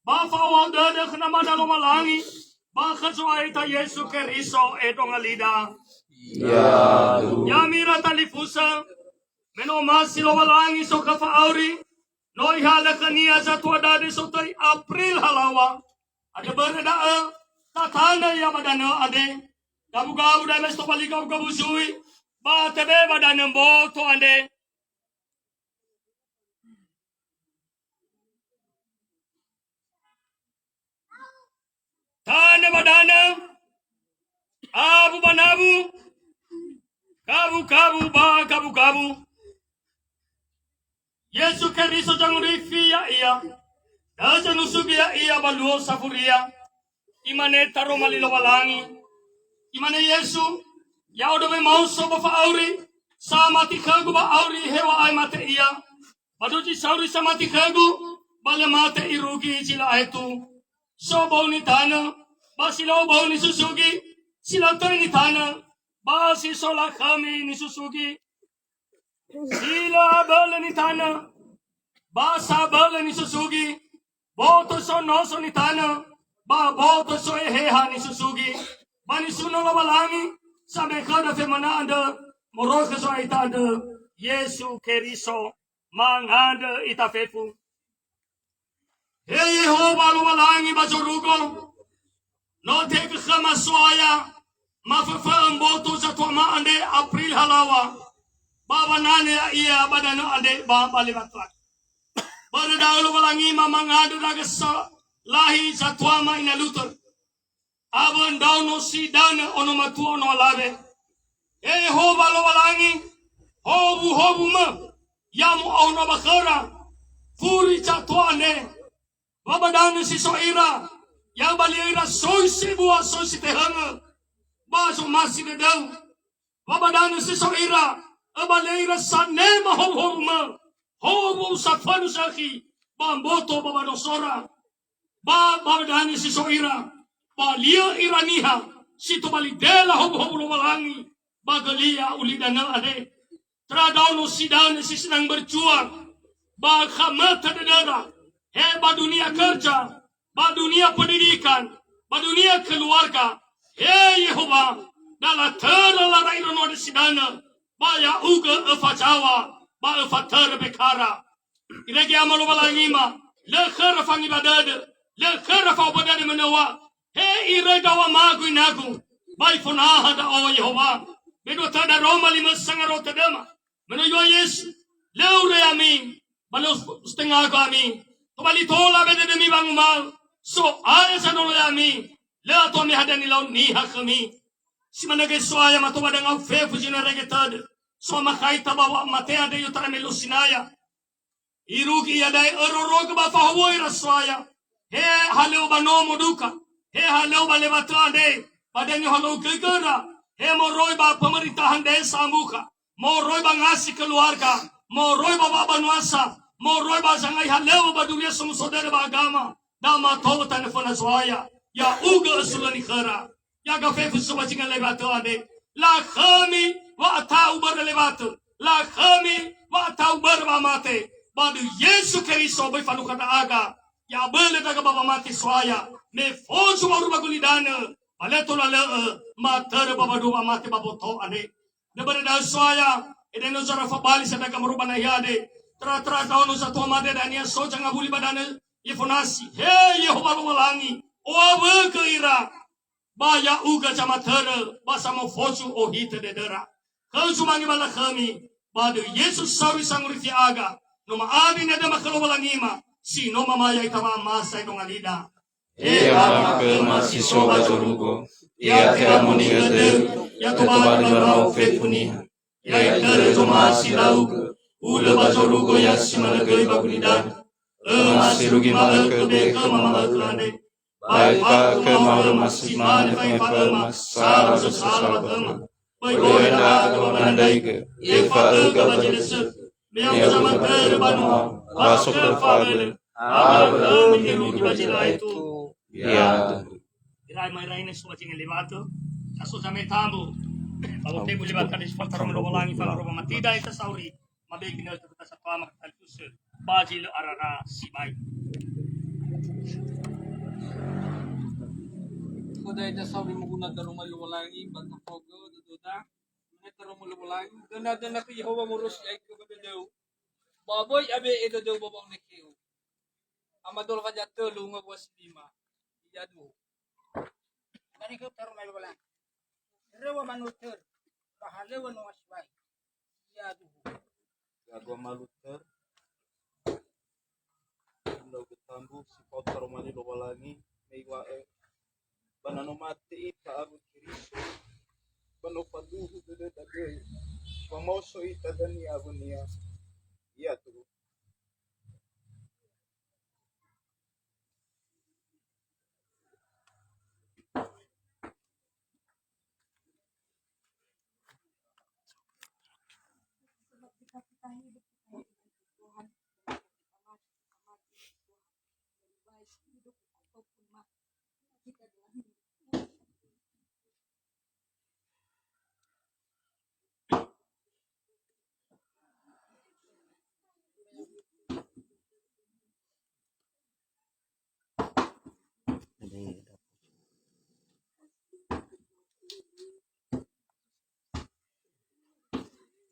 Bafawa dada kenama dalam malangi. Baka suaita Yesu Keriso etong alida. Ya. Yamira talifusa. Menomasi lo malangi so kafauri. Noi hala kania sa tua dade so tay April halawa. Ada berada tatana ya badana ade. Gabu-gabu da mesto palikaw kabusui. Ba tebe badana boto ade. Tane badana. Abu banabu. Kabu-kabu ba kabu-kabu. Yesu Keriso jangan rifia iya. Daja nusubia iya baluo safuria. Imane taro malilo walangi. Imane Yesu. Ya udah mau soba fa auri. Sama tikagu ba auri hewa ay mate iya. Baduji sauri sama tikagu. Bale mate irugi sila itu. So bau ni tanah. Ba sila bau ni susugi. Sila toy ni tanah. Ba si sola kami ni susugi. Sila bala ni tanah, basa bala ni susugi, boto so noso ni tanah, ba boto so eheha ni susugi, ba ni suno la balangi, sabe kada fe mananda, moroka so itada, Yesu Keriso, manganda itafefu. Hey Yehova lo balangi ba jorugo, no teke kama soaya, mafafa boto sa tuama ande April halawa. Baba nane iya badano ade baba libatwat. Bada dahulu balangi mamangadu nagasa lahi sa tuama inalutor. Abon daw no si dana ono matu ono alabe. Hoba lo balangi. Hobu ma. Yamu ono bakara. Furi sa tuane. Baba dano si soira. Yang baliira soy si buwa soy si tehanga. Baso masi de daw. Baba dano si soira. Abaleira sanema homa homo safanu saki bamboto babadosora babadani si soira balia iraniha si to balidela homo walangi bagalia ulidana ade tradauno sidane si sedang berjuang bakamata dedara ba dunia kerja ba dunia pendidikan ba dunia keluarga Yehova dalam terala raino no sidana Baya uga efajawa, ba efatar bekara. Iragi amalo balangima, le khara fangi badade, le khara fa badade menawa. He iragawa magu inagu, bai funaha da o Yehova. Bedo tada Roma lima sangaro tadama. Meno yo Yesu, leure ami, balo setengah kami. Kembali tola bede demi bangumal. So aya sanolo ami, le ato mi hadani laun ni hakami. Si managay soaya matubadang ang fefu jina regetad. So makaita bawa matea de yutara melusinaya. Irugi yadai erorog ba fahuoy raswaya. He haleu ba no moduka. He haleu ba levatade. Badanyo haleu kegera. He moroy ba pemerintahan desa muka. Moroy ba ngasih keluarga. Moroy ba babanuasa. Moroy ba sangay haleu ba dunia sumusodere ba agama. Dama towa telefona swaya. Ya uga sulani khara. Ya gafefu subajingan levatade. La kami wa atau berlevat. La kami wa atau bermamate. Badu Yesu Keriso bai falukan aga. Ya bele daga baba mati swaya. Me fonsu baru bagulidana. Aleto la le mater baba dua mati baboto ane. Debere da swaya. Edeno zara fabali sa daga marubana yade. Tra taono sa tuamade dania soja ngabuli badane. Yefonasi. He Yehova lumalangi. O awe keira. Baya uga jama tere basa mo fosu o hite de dera. Kau sumangi bala kami badu Yesus sawi sangrifi aga no maadi na de makalo balangima si no mamaya itama masa itong alida. Ama ke masih soba jorugo. Ya ke amoni gede. Ya to bari barau fefuniha. Ya tere to masih laug. Ule bajorugo ya simana gei bagunidan. Masih rugi malak ke beka mama klande. Baik ke mau masih mana pengen mas salah salah tema. Berdoa ke mandai ke. Eva ke bajenis. Yang zaman terbanu. Masuk ke fabel. Apa menyeru bajila itu. Ya. Irai na suwa tinga levato. Kaso sa metambo. Kalau te boleh bakal disfaltaron lo walangi fala roba matida ita sauri. Mabegi na ito sa pama kalkus. Bajil arara si bay. day da sabi mo guna darong maluwalangi banta pogo dududa may darong maluwalangi dana ko Yehova mo ros ay ko daw baboy abe ito daw babang nekiyo amadol ka jato lunga was lima iyado Mari ko tarong maluwalangi rewa manuter bahalewa no aswai iyado Gagwa maluter. Daw ketambu si kotor mali lowalangi may wae. Banano mati ita agut Kristo. Bano paduhu dede dagay. Pamoso ita dani agonia. Iya tuh.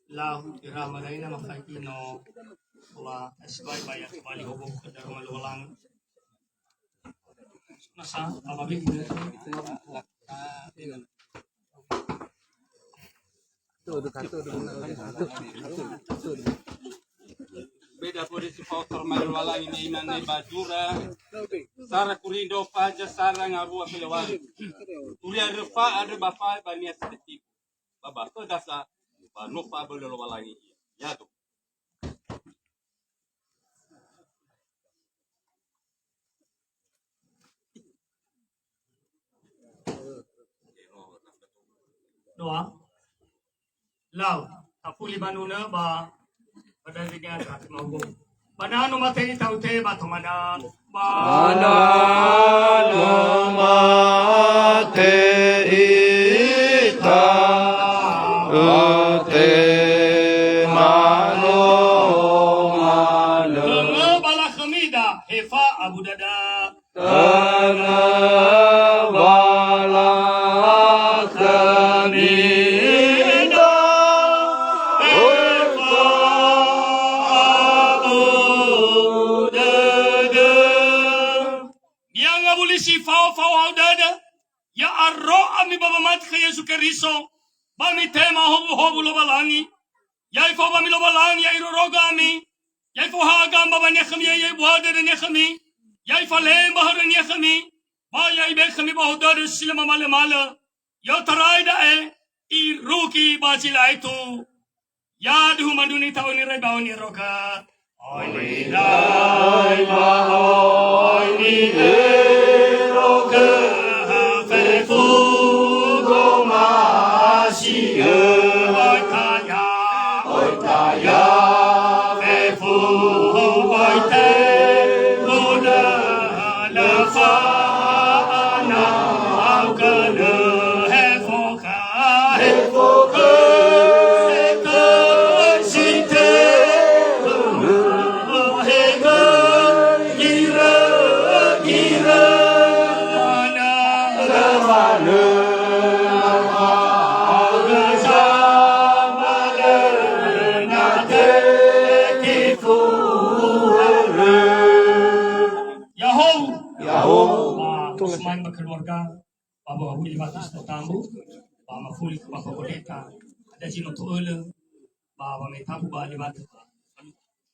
Lahu irama na ina makaitino wala eskway bayat bali hubog ke darong maluwalangi. Nasa ababig na beda po di si Pautor maluwalangi ni ina ni bajura sara kurindo paja sara ngabu apilawani tulia refa ada bapa bania sedetik baba ko dasa no pa maluwalangi yado doa. Lau tapuli manuna ba padaligan at maubo. Banano matay taute ba tumana ba Banano mate ita ute mano mano bala khamida hefa abu dada Tana bala kamida hefa abu dada yang abuli si fau dada ya arro ami baba mat ke Yesu Kristo bami tema hobu lo balangi yai fo bami lo balangi yai roga ami yai fo haga baba nekhmi yai buhada nekhmi yai fo le bahar nekhmi ba yai be khmi bahudar silma male mala yo taraida e I ruki bachila itu yadu manduni tawni rai bawni roka oni dai ba oni roka fe fu go ma shi oi kaya fe fu oi te buda la fa na au kana he fo ka he fo ka he ka shi te he ka gira gira na la fa na Usman berkeluarga, Bapa Huli Batas Tamu, Bapa Fuli Bapa Koleta, ada Cino Tuole, Bapa Metabu Bali Batu,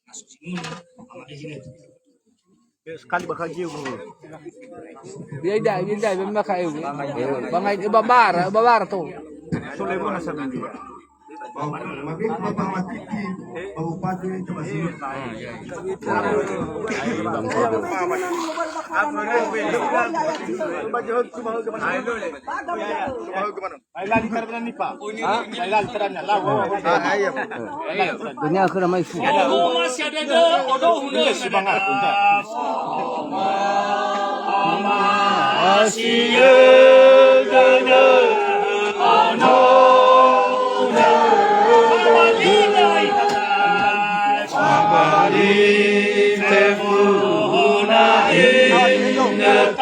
masuk sini, Bapa Dejine. Sekali bakal jiu bro. Biada, memang kayu. Bangai babar tu. Soleh mo na sa Biblia. Mabig Bapak Matiki, Bupati Masih. Dunia aku ramai fu. Masih ada odoh Semangat masih ada ono Sabari tefuna ingat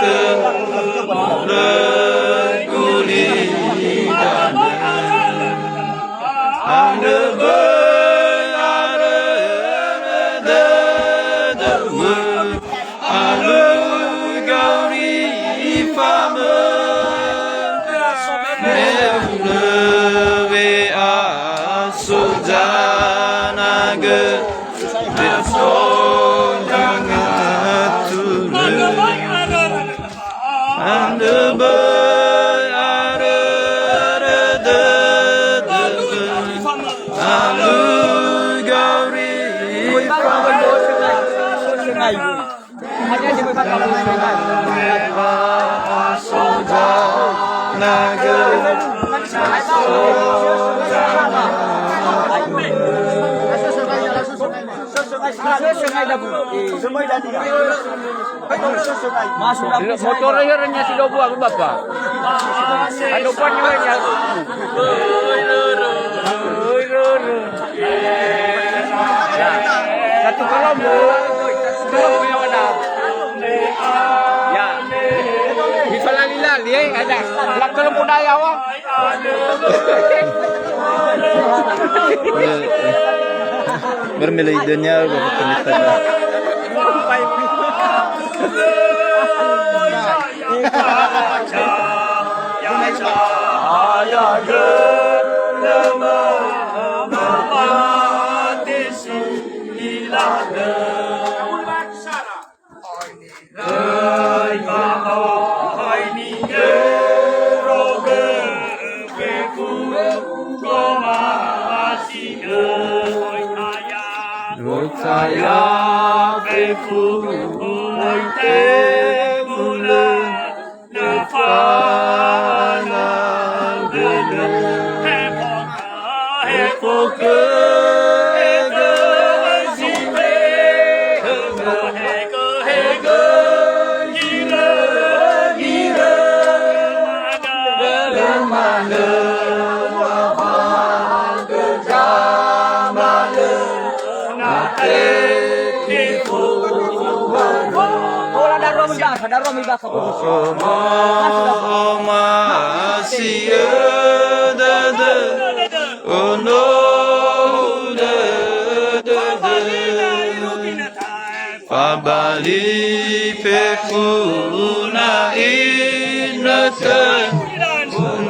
Motor nya si Dobu aku bapak. Ano pa niyo niya? Satu kelompok yang ada. Ya. Bisa lali-lali ada. Lak kelompok daya wa. Bermilaidannya bapak penista. Saya beku oite mula nafana gede hepoke hege sipe hege gire mana Fabali pekuna inata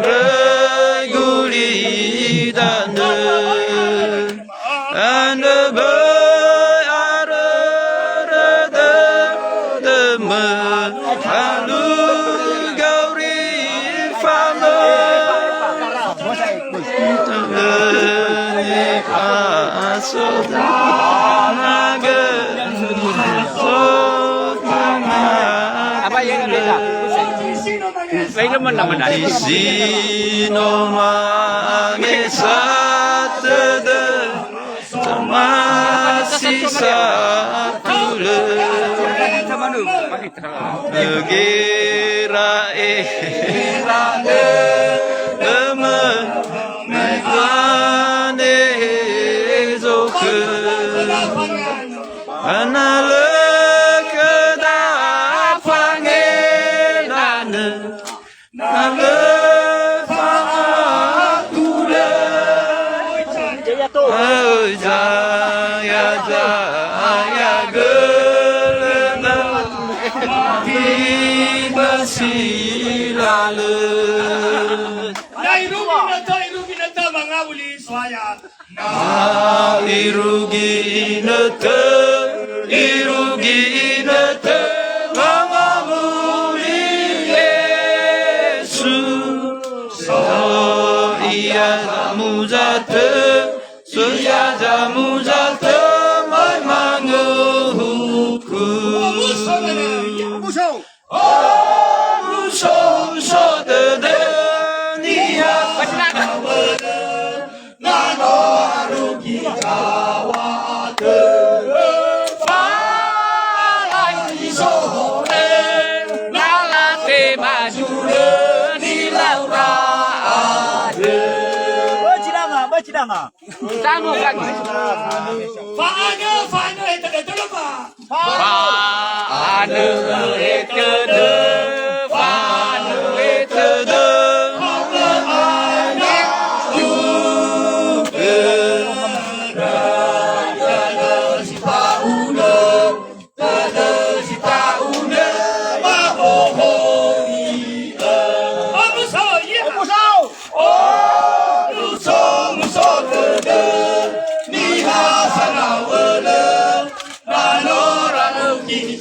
reguli dana anaba arada dama alu gauri fama Apa yang beda? Lain naman di sino mangisatda masih satu negara teman megane zoke anale irugi nete mangabuli Yesu so iya muzate suya jamuzate mai manguku so de niya nano arugi kawate falai sore lalate majule di laura ade Baciranga. Tanggung lagi. Faana itu lupa. Faana itu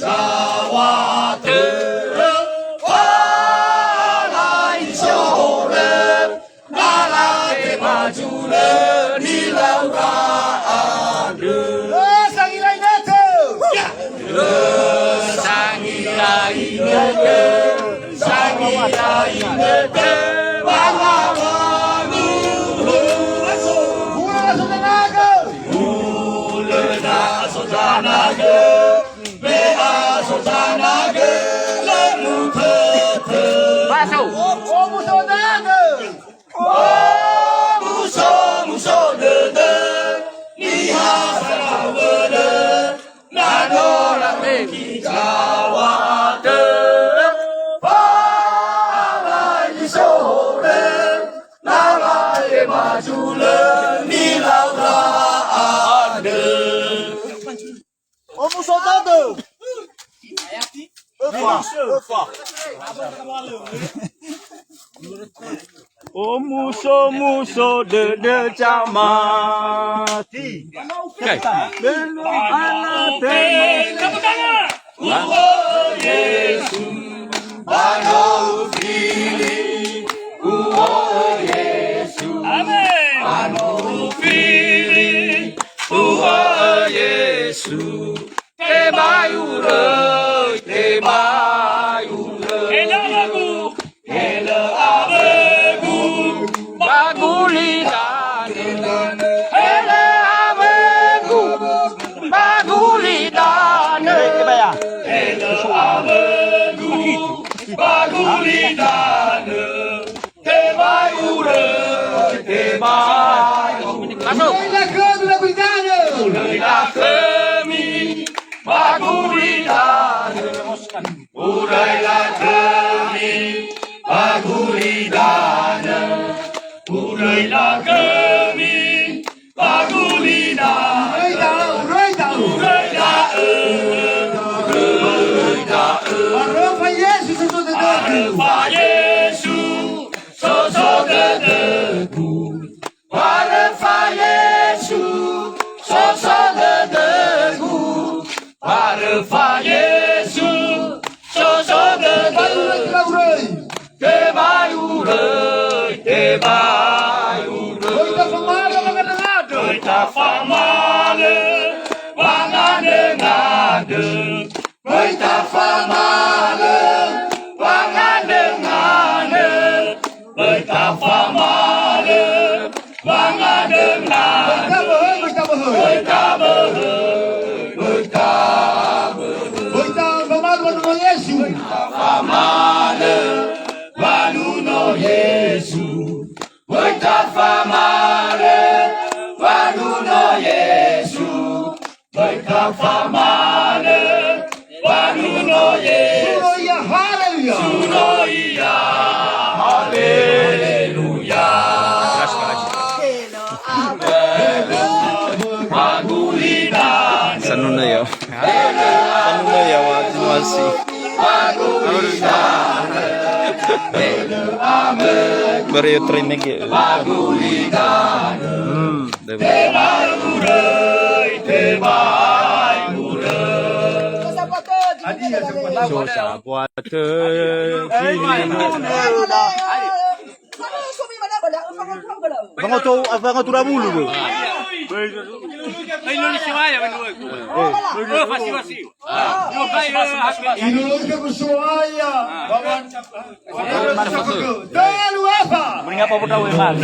Jawa Oh musuh-musuh de camati. Belum anak Tepuk tangan. Yesus, Bano Fili, Yesus, Amen. Bano Fili, Yesus, Tebayure, Ela lagu, Ela abegu, Bagulidan, Ela abegu, Bagulidan, Bagulidan, Tebayure, Masuk. Kami, Bagulidan, urailah kami, Bagulidan, urailah kami, Bagulidan, Arfa Yesus, sosok dedeku. Arfa Yesus, sosok dedeku. Arfa Yesus, sosok dedeku. Tebayure, Oita famale, wangade-ngade. Oita famale, wangade-ngade. Oita famale, wangade-ngade. Oita behe, famale, wanuno Yesu. Oita famale, wanuno Yesu. Oita famale, wanuno Yesu. Sunoia, haleluya. Bagulidan, Sanuna yo. Sanuna yo, masih. Baru yo trimek ya. Bagulidan, So siapa Bang tu dah mulu tu. Indonesia ya menurut. Pasti. Indonesia bersuaya. Mending apa pun tahu emang.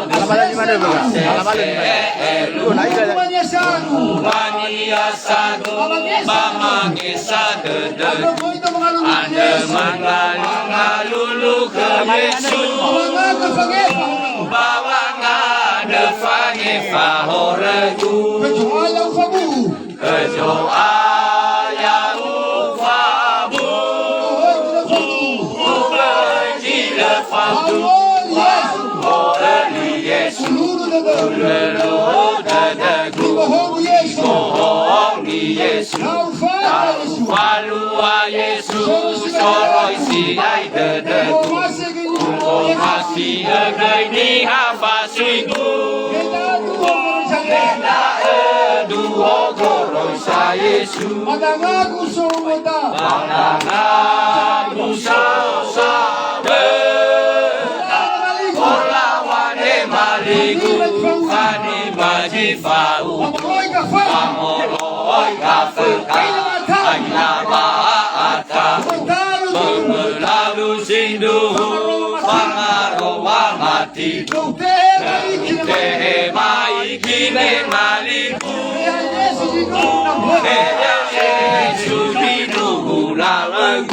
Alamat di mana bang? Alamat di mana? Walua Yesus soroi si ai dede o masih agai ni hava suigu Benda duo goroi sa Yesus Madangaku sosa Olawane maligu Kani majifau Amoroi kafekai Pemelalu sindu Pangarowa mati Tehe maiki ne maliku Tehe Yesus hidup lalu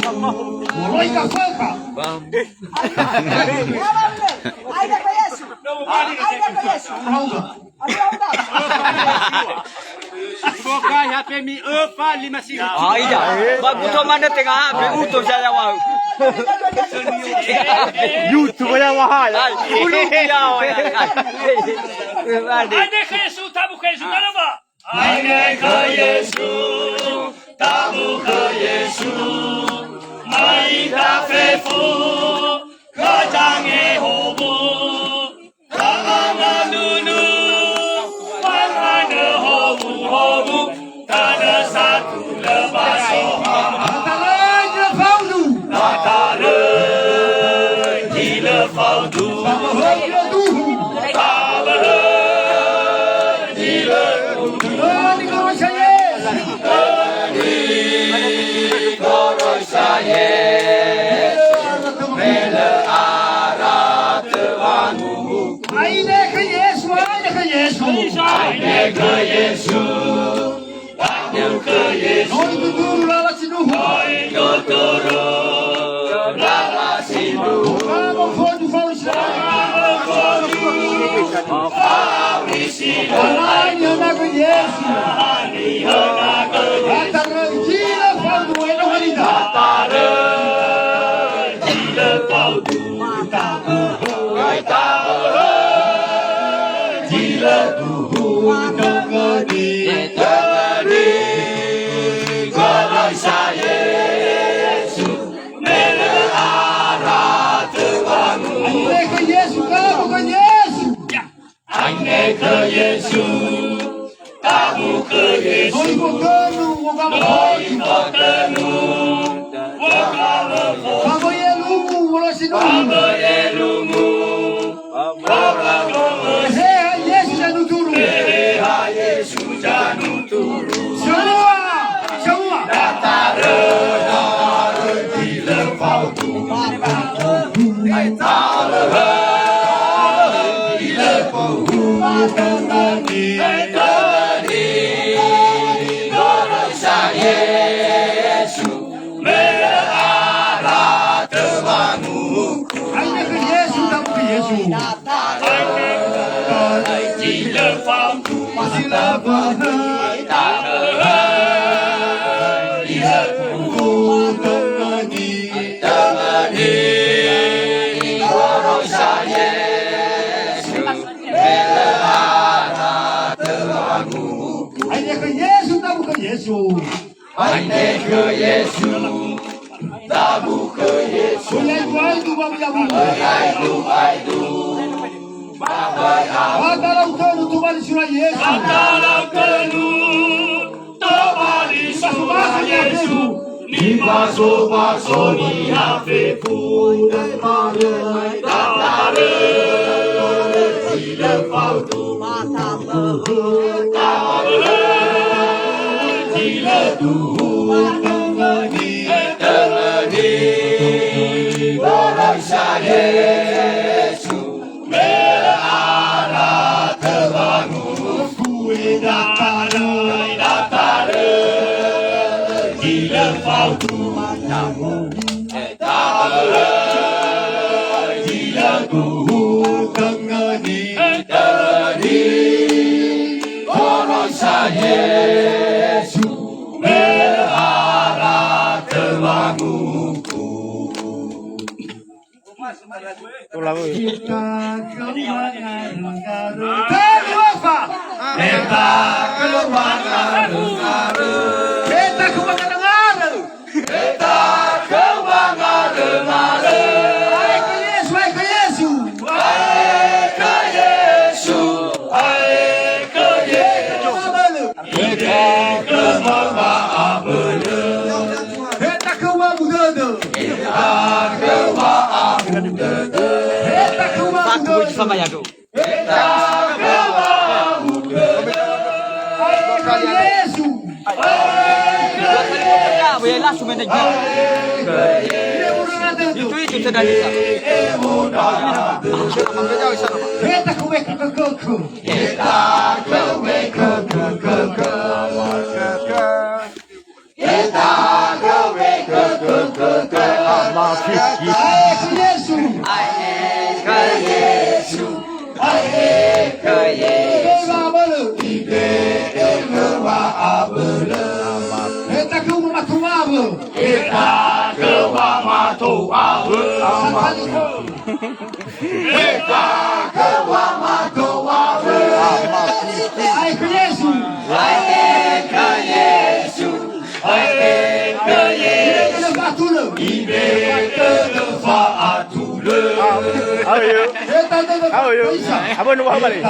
Bokai HP mi epa 5 sili. Iya. Bagus tu mana tengah berutuh saya mau. YouTube yang mahal. Ulu dia. Ane ke Yesus tabu ke Yesus apa? Ane ke Yesus tabu ke Yesus. Mai ta fe fu ke jange hobu. Kana nunu pana hobu hobu tada satu lepas Kita kewangan-ngaru. Terlupa. Kita kewangan-ngaru. Kita kewangan-ngaru. Kita kewangan-ngaru. Hai ke Yesus, hai ke Yesus. Hai ke Yesus. Hai ke Yesus. Kita kewangan-ngaru. Kita kewangan-ngaru. Sama ya, Do. Boleh langsung manajer. Itu sudah bisa. Kita kuwe ke. Apa nak buat balik?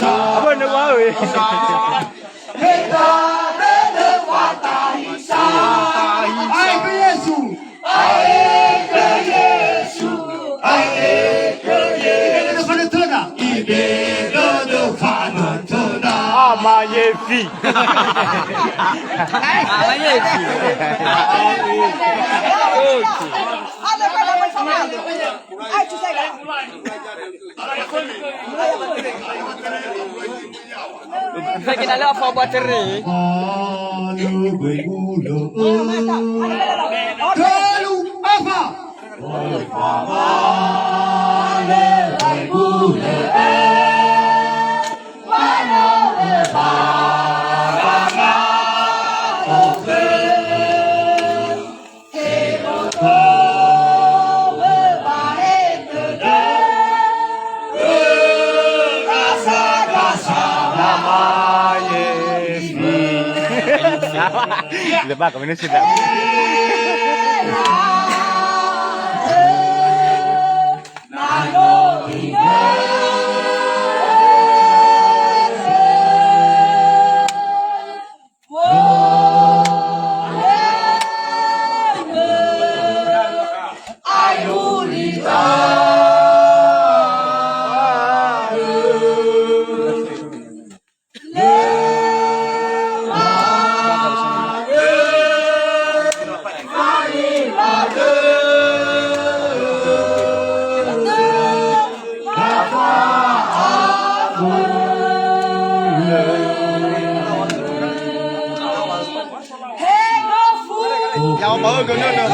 Apa nak buat? Yefi. Kita lihat apa buat ceri. Lalu apa? Lepas kau ini sudah. Yang baru guna dah.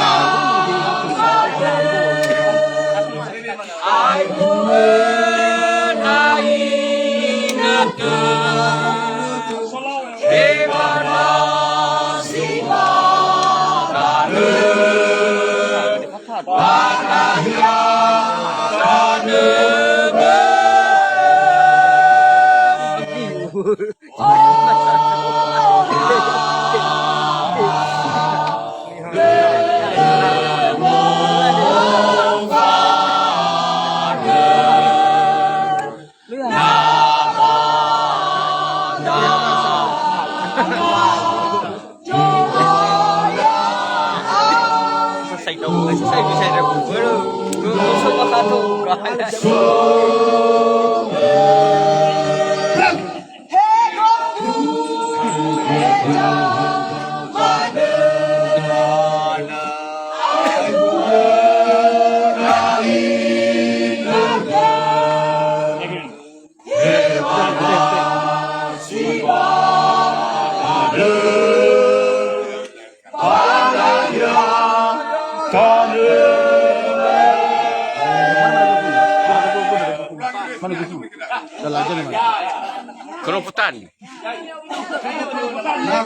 Kelopotan.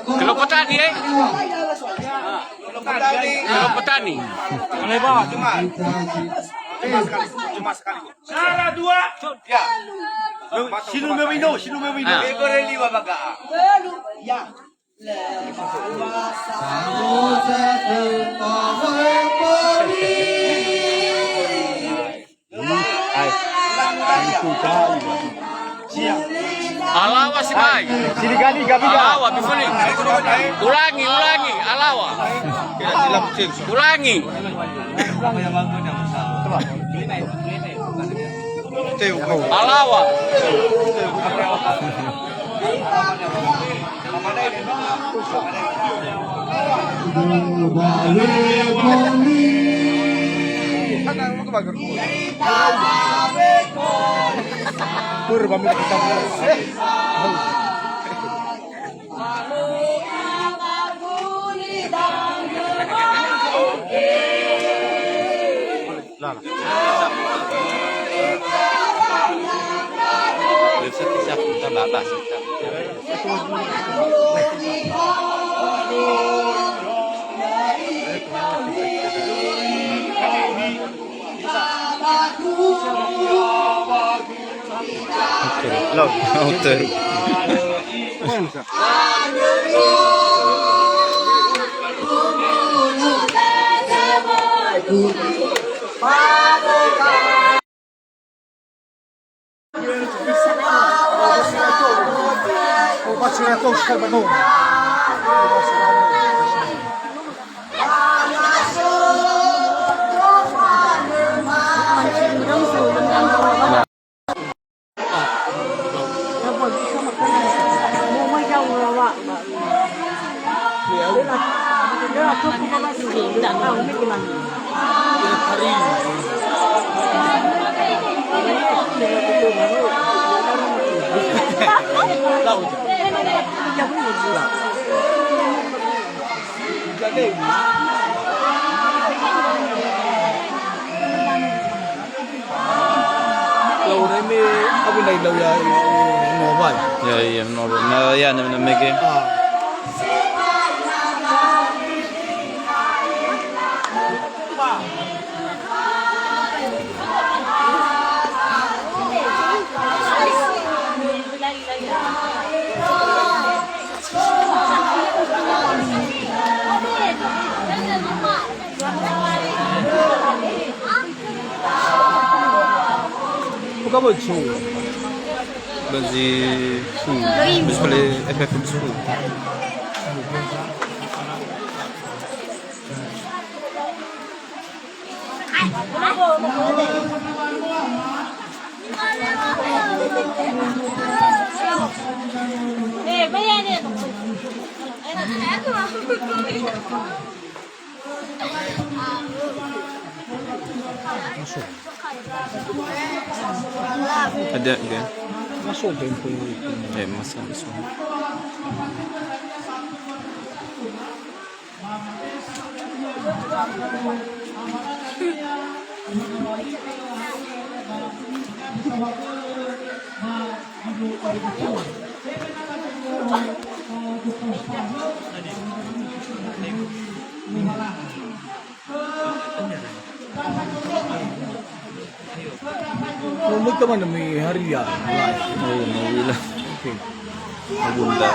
Kelopotan ni Kalau petani. Sara dua. Ya. Sino memino? Ah. Ya. Alawa si Bay. Sinigali gabi Alawa, bifuli. Ulangi. Alawa. Ulangi. Alawa. Ya, no, ya, no me quedé. Basi bis pale FF bis pale. Ada kan? Masuk tempo. Masuk. Mau kemana mi hari ya? Ayun, nawila. Mabunda.